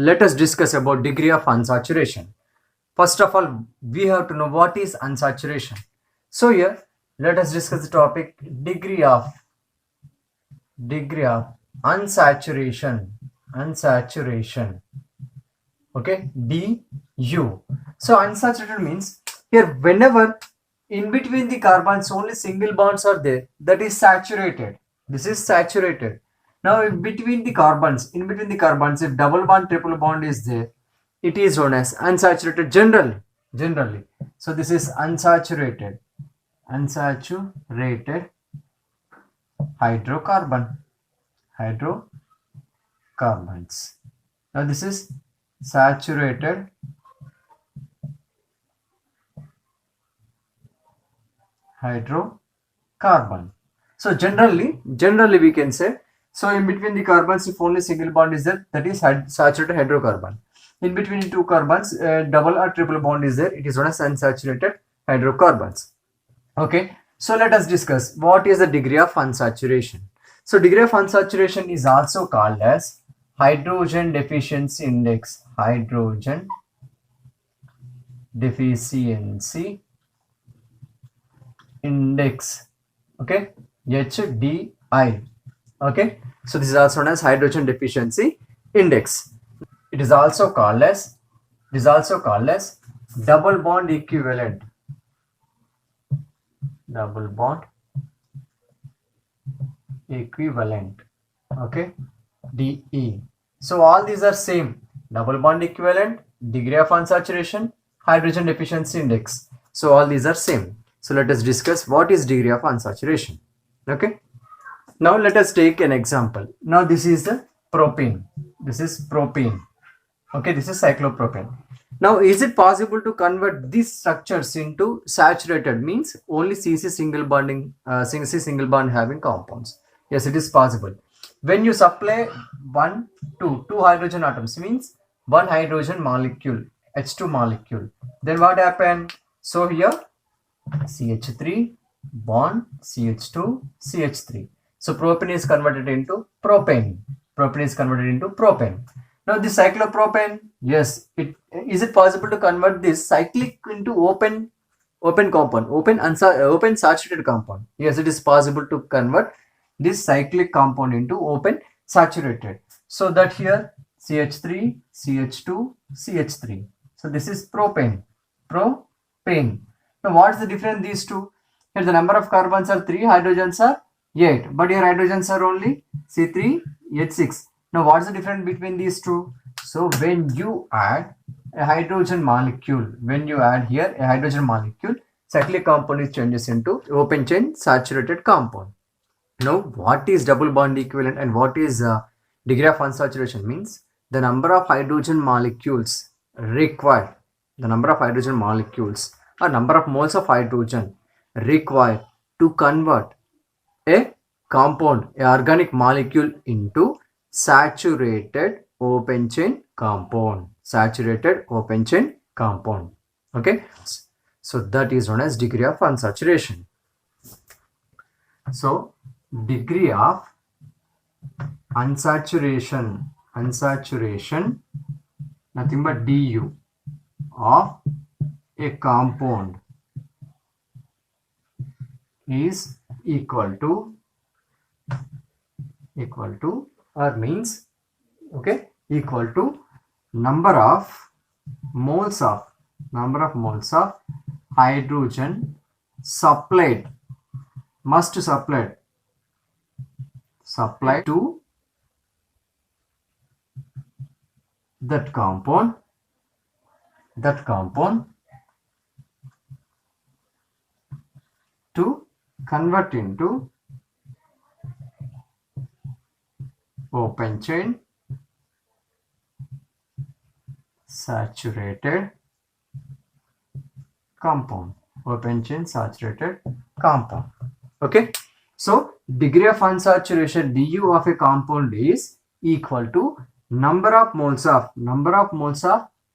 let us discuss about degree of unsaturation. First of all, we have to know what is unsaturation. So here, let us discuss the topic degree of unsaturation. Okay, du. So unsaturated means here whenever in between the carbons only single bonds are there, that is saturated. This is saturated. Now in between the carbons, if double bond, triple bond is there, it is known as unsaturated generally. So this is unsaturated hydrocarbons. Now this is saturated hydrocarbon. So generally we can say, so in between the carbons if only single bond is there, that is saturated hydrocarbon. In between two carbons double or triple bond is there, it is known as unsaturated hydrocarbons. Okay, so let us discuss what is the degree of unsaturation. So degree of unsaturation is also called as hydrogen deficiency index. Hydrogen deficiency index. Okay, HDI. Okay, so this is also known as hydrogen deficiency index. It is also called as double bond equivalent. Okay, DE. So all these are same: double bond equivalent, degree of unsaturation, hydrogen deficiency index. So all these are same. So let us discuss what is degree of unsaturation. Okay, now let us take an example. Now this is the propane. This is propane. Okay, this is cyclopropane. Now is it possible to convert these structures into saturated, means only CC single bond having compounds? Yes, it is possible. When you supply two hydrogen atoms, means one hydrogen molecule, H2 molecule, then what happen? So here CH3 bond CH2 CH3. So propane is converted into propane. Now this cyclopropane, yes, is it possible to convert this cyclic into open compound, open saturated compound? Yes, it is possible to convert this cyclic compound into open saturated. So that here CH3 CH2 CH3. So this is propane. Now what is the difference these two? Here the number of carbons are 3, hydrogens are 8, but here hydrogens are only C3H6. Now what is the difference between these two? So when you add a hydrogen molecule, cyclic compound is changes into open chain saturated compound. Now what is double bond equivalent and what is degree of unsaturation? Means the number of hydrogen molecules required, or number of moles of hydrogen required to convert a compound, a organic molecule, into saturated open chain compound. Okay, so that is known as degree of unsaturation. So degree of unsaturation, nothing but du of a compound is equal to or means, okay, equal to number of moles of hydrogen supplied to that compound to convert into open chain saturated compound. Okay, so degree of unsaturation du of a compound is equal to number of moles of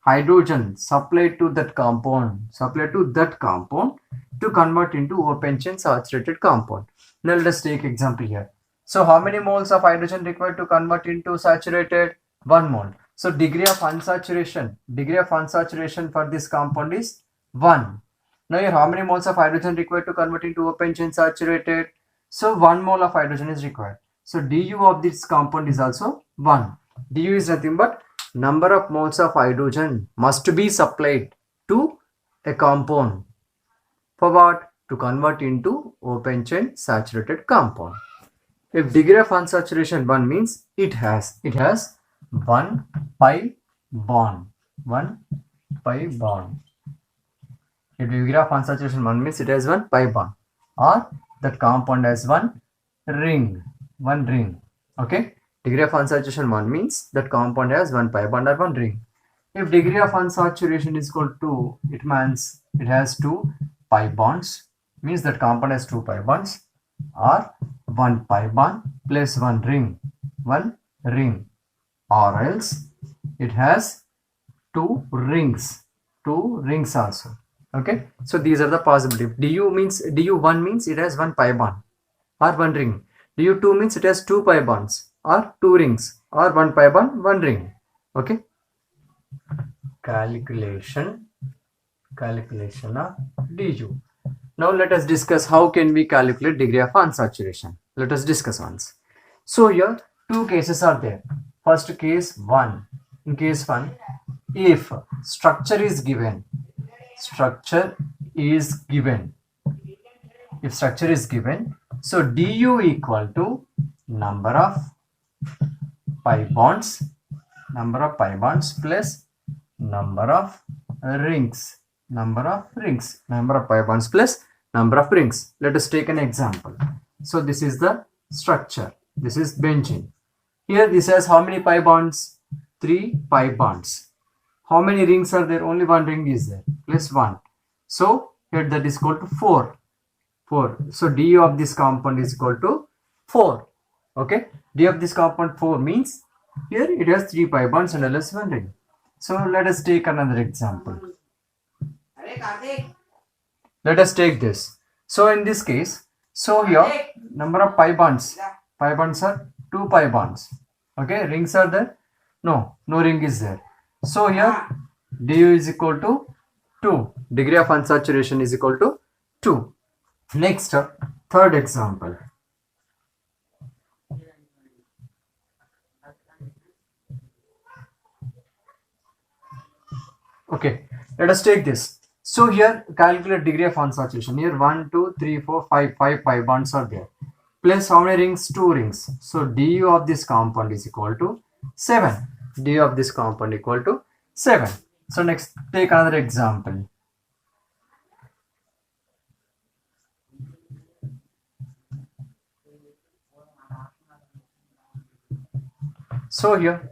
hydrogen supplied to that compound to convert into open chain saturated compound. Now let us take example here. So how many moles of hydrogen required to convert into saturated? 1 mole. So degree of unsaturation for this compound is 1. Now here, how many moles of hydrogen required to convert into open chain saturated? So 1 mole of hydrogen is required. So du of this compound is also 1. Du is nothing but number of moles of hydrogen must be supplied to a compound for what? To convert into open chain saturated compound. If degree of unsaturation 1 means it has 1 pi bond. 1 pi bond. If degree of unsaturation 1 means it has 1 pi bond, or that compound has 1 ring. Okay. Degree of unsaturation 1 means that compound has 1 pi bond or 1 ring. If degree of unsaturation is equal to, it means it has 2 pi bonds, means that compound has 2 pi bonds, or 1 pi bond plus 1 ring, or else it has 2 rings also. Okay, so these are the possibilities. Du1 means it has 1 pi bond or 1 ring. Du2 means it has 2 pi bonds or 2 rings, or 1 pi bond, 1 ring. Okay. Calculation of du. Now let us discuss how can we calculate degree of unsaturation. Let us discuss once. So here 2 cases are there. First case 1. In case 1, if structure is given, so du equal to number of pi bonds plus number of rings. Number of pi bonds plus number of rings. Let us take an example. So this is the structure. This is benzene. Here this has how many pi bonds? 3 pi bonds. How many rings are there? Only 1 ring is there, plus 1. So here that is equal to 4. So du of this compound is equal to 4. Okay. Du of this compound 4 means here it has 3 pi bonds and less 1 ring. So let us take another example. Let us take this. So in this case, so here number of pi bonds are 2 pi bonds. Okay, rings are there? No ring is there. So here du is equal to 2. Degree of unsaturation is equal to 2. Next, third example. Okay, let us take this. So here calculate degree of unsaturation. Here 1, 2, 3, 4, 5 pi bonds are there. Plus how many rings? 2 rings. So du of this compound is equal to 7. Du of this compound equal to 7. So next, take another example. So here,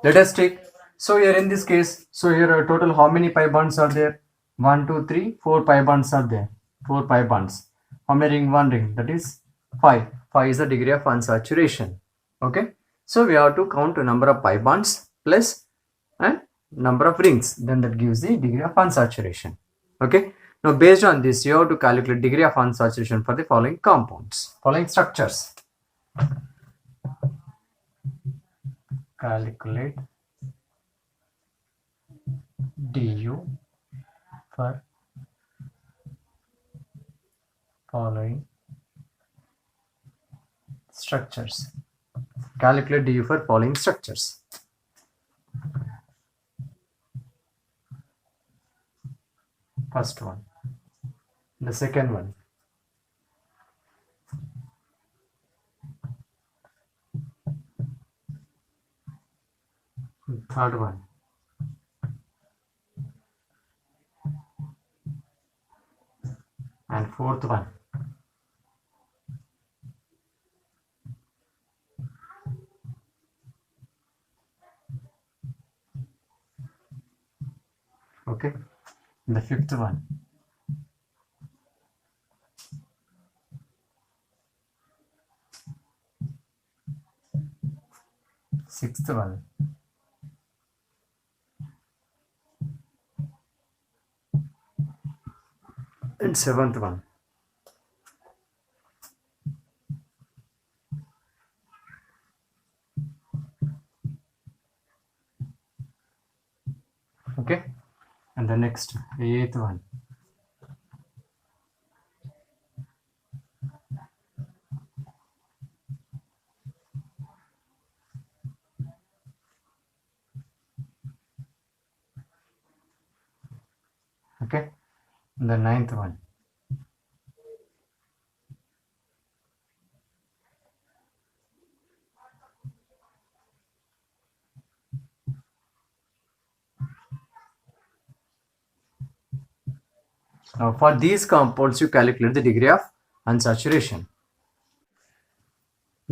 let us take. So here in this case, so here total how many pi bonds are there? 1, 2, 3, 4 pi bonds are there. 4 pi bonds. How many ring? 1 ring. That is 5. 5 is the degree of unsaturation. Okay. So we have to count the number of pi bonds plus and number of rings. Then that gives the degree of unsaturation. Okay. Now based on this, you have to calculate degree of unsaturation for the following compounds, following structures. Calculate du for following structures. Calculate du for following structures. First one. The second one. Third one. And fourth one. Okay. The fifth one. Sixth one. And seventh one. Okay, and the next, eighth one. Okay, and the ninth one. Now for these compounds, you calculate the degree of unsaturation.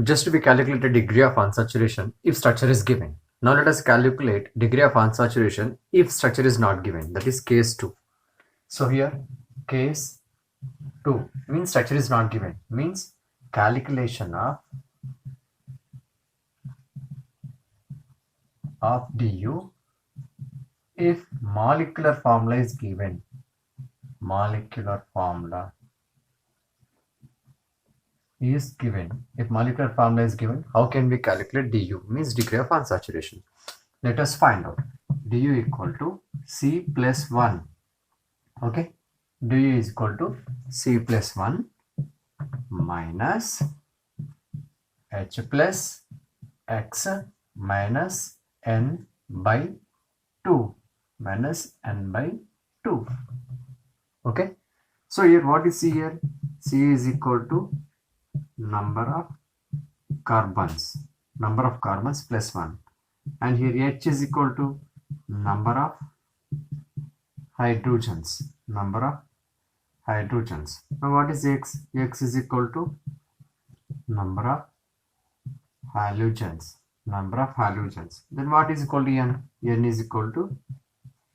Just to be calculated degree of unsaturation if structure is given. Now let us calculate degree of unsaturation if structure is not given. That is case 2. So here case 2 means structure is not given. Means calculation of du if molecular formula is given. Molecular formula is given. If molecular formula is given, how can we calculate du? Means degree of unsaturation. Let us find out. Du equal to C plus 1. Okay. Du is equal to C plus 1 minus H plus X minus N by 2. Minus N by 2. Okay. So here what is C here? C is equal to number of carbons plus 1, and here H is equal to number of hydrogens. Now what is X? X is equal to number of halogens. Then what is equal to N? N is equal to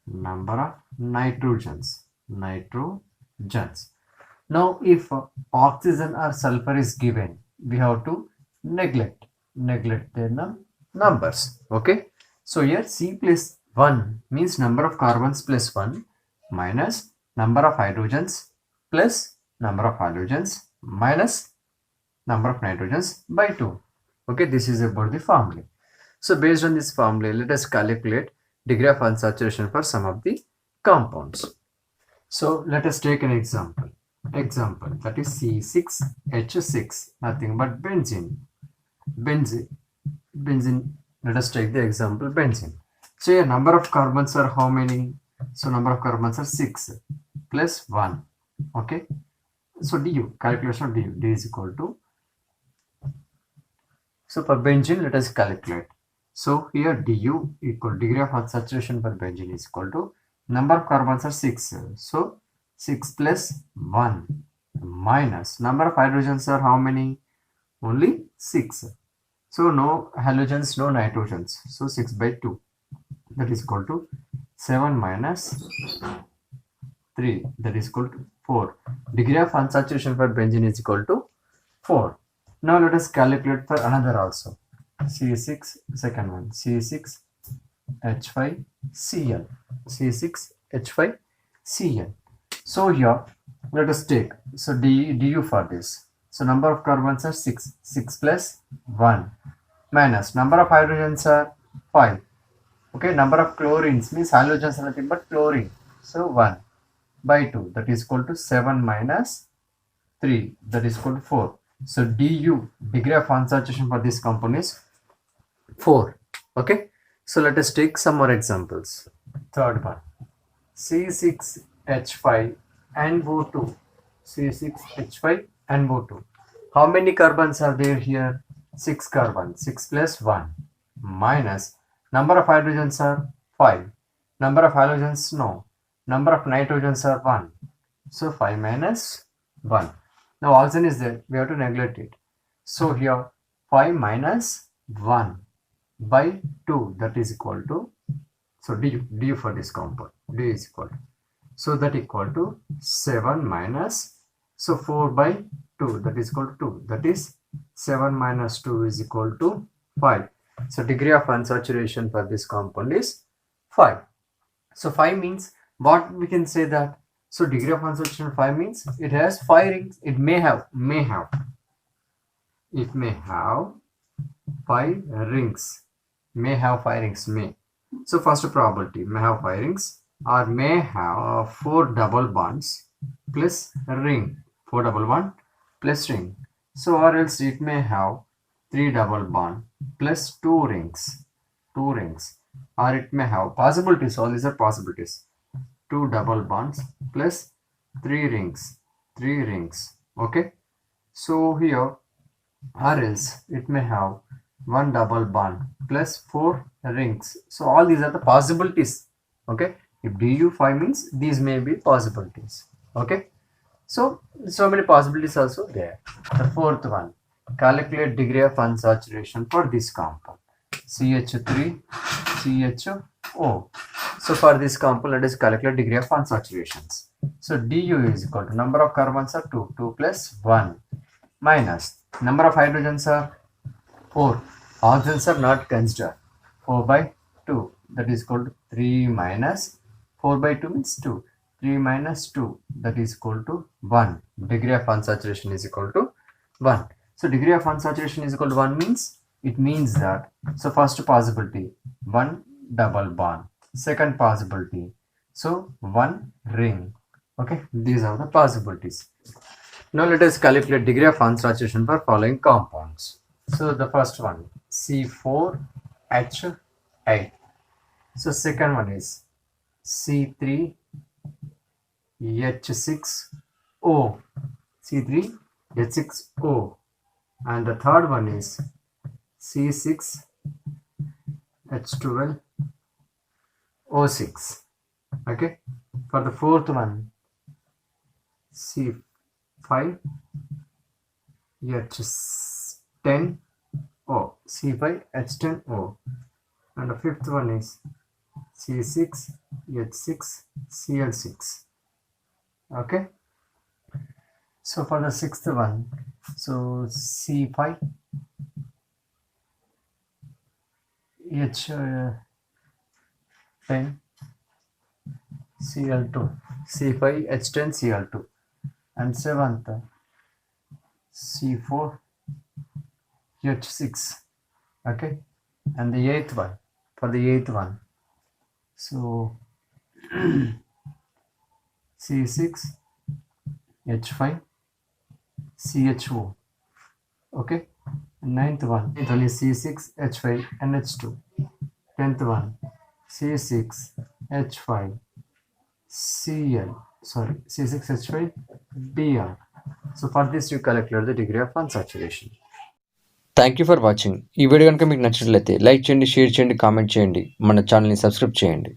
number of nitrogens. Now if oxygen or sulfur is given, we have to neglect their numbers. Okay, so here C plus 1 means number of carbons plus 1 minus number of hydrogens plus number of halogens minus number of nitrogens by 2. Okay, this is about the formula. So based on this formula, let us calculate degree of unsaturation for some of the compounds. So let us take an example. That is C6H6, nothing but benzene. Let us take the example benzene. So here number of carbons are how many? So number of carbons are 6 plus 1. Okay, so du, calculation of du is equal to, so for benzene let us calculate. So here du equal degree of unsaturation for benzene is equal to number of carbons are 6, so 6 plus 1 minus number of hydrogens are how many? Only 6. So no halogens, no nitrogens, so 6 by 2, that is equal to 7 minus 3, that is equal to 4. Degree of unsaturation for benzene is equal to 4. Now let us calculate for another also. C6, second one, C6H5Cl. C6H5Cl. So here let us take, so du for this. So number of carbons are 6 plus 1 minus number of hydrogens are 5. Okay, number of chlorines means halogens are nothing but chlorine, so 1 by 2, that is equal to 7 minus 3, that is equal to 4. So du, degree of unsaturation for this compound is 4. Okay, so let us take some more examples. Third one, C6H5 NO2. C6H5 NO2. How many carbons are there here? 6 carbons. 6 plus 1 minus number of hydrogens are 5. Number of halogens, no. Number of nitrogens are 1. So 5 minus 1. Now oxygen is there, we have to neglect it. So here 5 minus 1 by 2, that is equal to, so du for this compound, du is equal to, so that equal to 7 minus, so 4 by 2, that is equal to 2, that is 7 minus 2 is equal to 5. So degree of unsaturation for this compound is 5. So 5 means what we can say that, so degree of unsaturation 5 means it has 5 rings. It may have 5 rings. So first probability may have 5 rings or may have 4 double bonds plus ring, 4 double bond plus ring. So or else it may have 3 double bond plus 2 rings, or it may have possibilities. All these are possibilities. 2 double bonds plus 3 rings, okay. So here or else it may have 1 double bond plus 4 rings. So all these are the possibilities, okay. If du5 means these may be possibilities, okay. So many possibilities also there. The fourth one, calculate degree of unsaturation for this compound CH3 CHO. So for this compound, let us calculate degree of unsaturations. So du is equal to number of carbons are 2 plus 1 minus number of hydrogens are 4. Oxygens are not considered. 4 by 2, that is equal to 3 minus 4 by 2 means 2. 3 minus 2, that is equal to 1. Degree of unsaturation is equal to 1. So degree of unsaturation is equal to 1 means, it means that, so first possibility 1 double bond, second possibility, so 1 ring, okay. These are the possibilities. Now let us calculate degree of unsaturation for following compounds. So the first one C4H8. So second one is C3H6O, C3H6O, and the third one is C6H12O6, okay. For the fourth one C5H10O, C5H10O, and the fifth one is C6H6Cl6, okay. So for the sixth one, so C5H10Cl2, C5H10Cl2, and seventh C4H6, okay. And the eighth one, for the eighth one, so C6H5CHO, okay. And ninth one is C6H5NH2. 10th one C6H5Br. So for this you calculate the degree of unsaturation. Thank you for watching. ఈ video కనుక మీకు నచ్చినట్లయితే like చేయండి, share చేయండి, comment చేయండి, మన ఛానల్ని subscribe చేయండి.